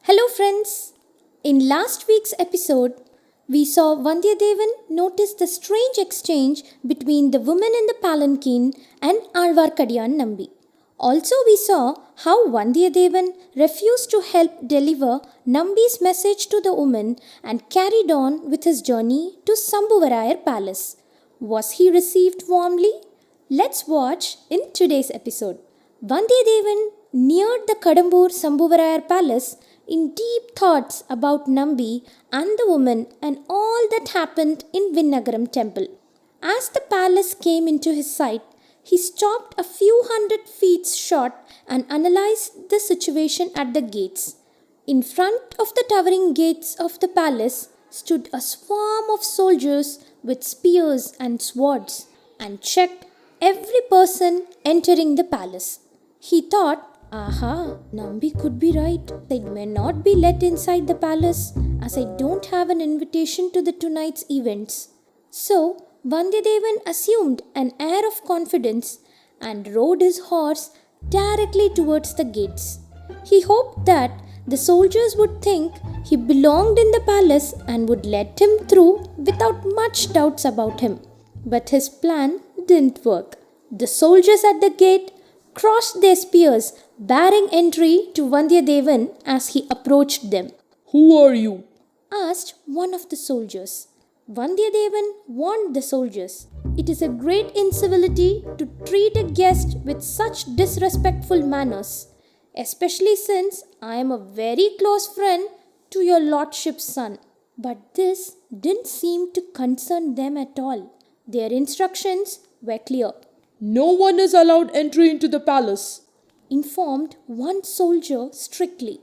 Hello friends! In last week's episode, we saw Vandiyadevan notice the strange exchange between the woman in the palanquin and Alvarkadiyan Nambi. Also we saw how Vandiyadevan refused to help deliver Nambi's message to the woman and carried on with his journey to Sambhuvarayar palace. Was he received warmly? Let's watch in today's episode. Vandiyadevan neared the Kadambur Sambhuvarayar palace in deep thoughts about Nambi and the woman and all that happened in Vinnagaram temple. As the palace came into his sight, he stopped a few hundred feet short and analyzed the situation at the gates. In front of the towering gates of the palace stood a swarm of soldiers with spears and swords and checked every person entering the palace. He thought, aha, Nambi could be right. I may not be let inside the palace as I don't have an invitation to the tonight's events. So, Vandiyadevan assumed an air of confidence and rode his horse directly towards the gates. He hoped that the soldiers would think he belonged in the palace and would let him through without much doubts about him. But his plan didn't work. The soldiers at the gate crossed their spears, barring entry to Vandiyadevan as he approached them. "Who are you?" asked one of the soldiers. Vandiyadevan warned the soldiers. It is a great incivility to treat a guest with such disrespectful manners, especially since I am a very close friend to your lordship's son. But this didn't seem to concern them at all. Their instructions were clear. "No one is allowed entry into the palace," informed one soldier strictly.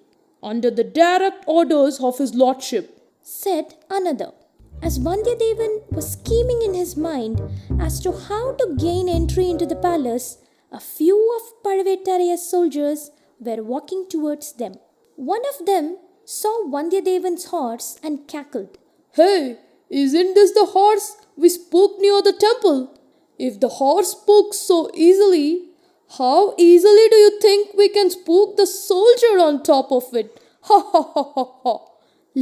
"under the direct orders of his lordship," said another. As Vandiyadevan was scheming in his mind as to how to gain entry into the palace, a few of Kadhatellaporam's soldiers were walking towards them. One of them saw Vandiyadevan's horse and cackled. "Hey, isn't this the horse we spooked near the temple? If the horse spooks so easily, how easily do you think we can spook the soldier on top of it? Ha ha ha ha ha!"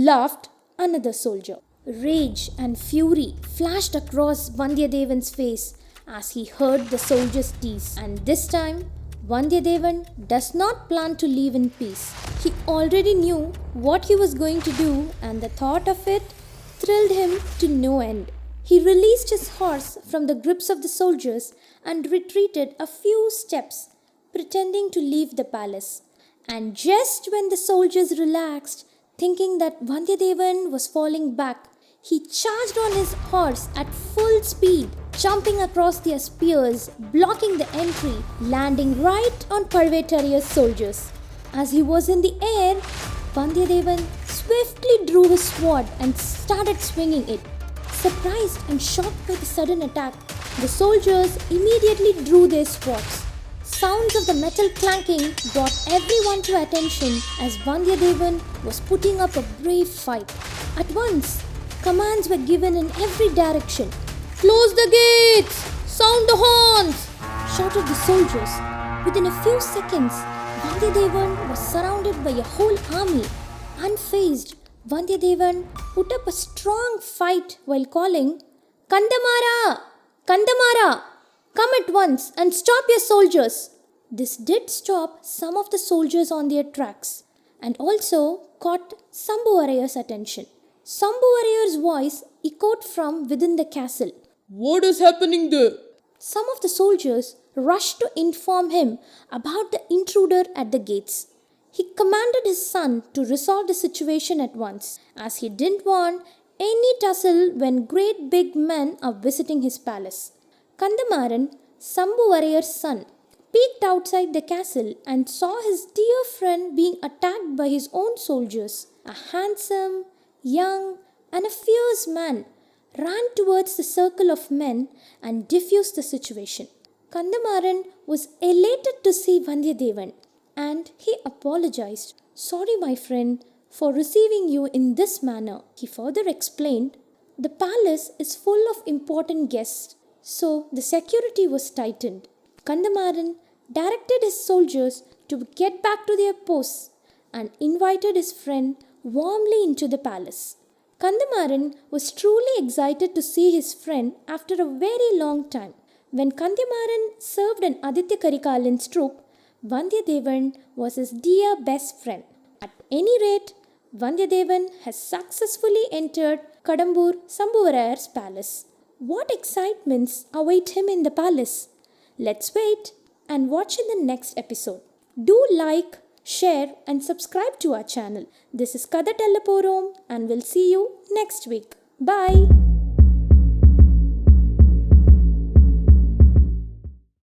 laughed another soldier. Rage and fury flashed across Vandiyadevan's face as he heard the soldier's tease. And this time, Vandiyadevan does not plan to leave in peace. He already knew what he was going to do, and the thought of it thrilled him to no end. He released his horse from the grips of the soldiers and retreated a few steps, pretending to leave the palace. And just when the soldiers relaxed, thinking that Vandiyadevan was falling back, he charged on his horse at full speed, jumping across their spears, blocking the entry, landing right on Kadhatellaporam's soldiers. As he was in the air, Vandiyadevan swiftly drew his sword and started swinging it. Surprised and shocked by the sudden attack, the soldiers immediately drew their swords. Sounds of the metal clanking brought everyone to attention as Vandiyadevan was putting up a brave fight. At once, commands were given in every direction. "Close the gates! Sound the horns!" shouted the soldiers. Within a few seconds, Vandiyadevan was surrounded by a whole army. Unfazed, Vandiyadevan put up a strong fight while calling, "Kandamara! Kandamara! Come at once and stop your soldiers!" This did stop some of the soldiers on their tracks and also caught Sambhuvarayar's attention. Sambhuvarayar's voice echoed from within the castle. "What is happening there?" Some of the soldiers rushed to inform him about the intruder at the gates. He commanded his son to resolve the situation at once, as he didn't want any tussle when great big men are visiting his palace. Kandamaran, Sambhuvarayar's son, peeked outside the castle and saw his dear friend being attacked by his own soldiers. A handsome, young, and a fierce man ran towards the circle of men and diffused the situation. Kandamaran was elated to see Vandiyadevan, and he apologized. "Sorry, my friend, for receiving you in this manner." He further explained, "The palace is full of important guests, so the security was tightened." Kandamaran directed his soldiers to get back to their posts and invited his friend warmly into the palace. Kandamaran was truly excited to see his friend after a very long time. When Kandamaran served in Aditya Karikalan's troop, Vandiyadevan was his dear best friend. At any rate, Vandiyadevan has successfully entered Kadambur Sambhuvarayar's palace. What excitements await him in the palace? Let's wait and watch in the next episode. Do like, share and subscribe to our channel. This is Kadhatellaporom and we'll see you next week. Bye.